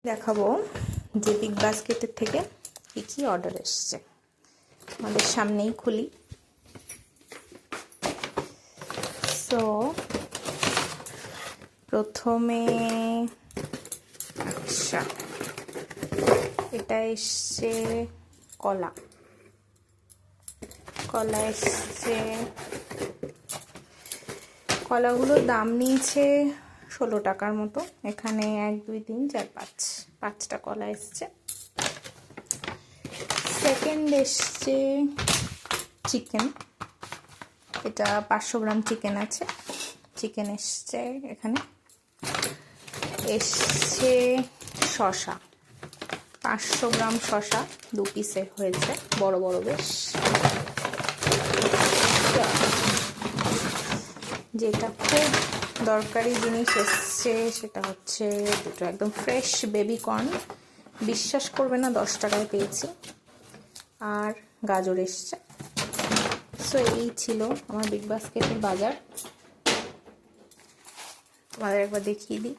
দেখাবো যে বিগ বাস্কেটের থেকে কি কি অর্ডার এসছে। আমাদের সামনেই খুলি। সো প্রথমে আচ্ছা এটা এসছে কলা এসছে। কলাগুলোর দাম নিয়েছে 16 টাকার মতো। এখানে 1 2 3 4 5টা কলা এসছে। সেকেন্ড এসছে চিকেন, এটা 500 গ্রাম চিকেন আছে। চিকেন এসছে। এখানে এসছে শসা, 500 গ্রাম শসা 2 পিসে হয়েছে, বড় বড় বেশ। যেটা খুব দরকারি জিনিস এসছে সেটা হচ্ছে দুটো একদম ফ্রেশ বেবি কর্ন, বিশ্বাস করবে না 10 টাকায় পেয়েছি। আর গাজর এসছে। সো এই ছিল আমার বিগ বাস্কেটের বাজার, তোমাদের একবার দেখিয়ে দিই।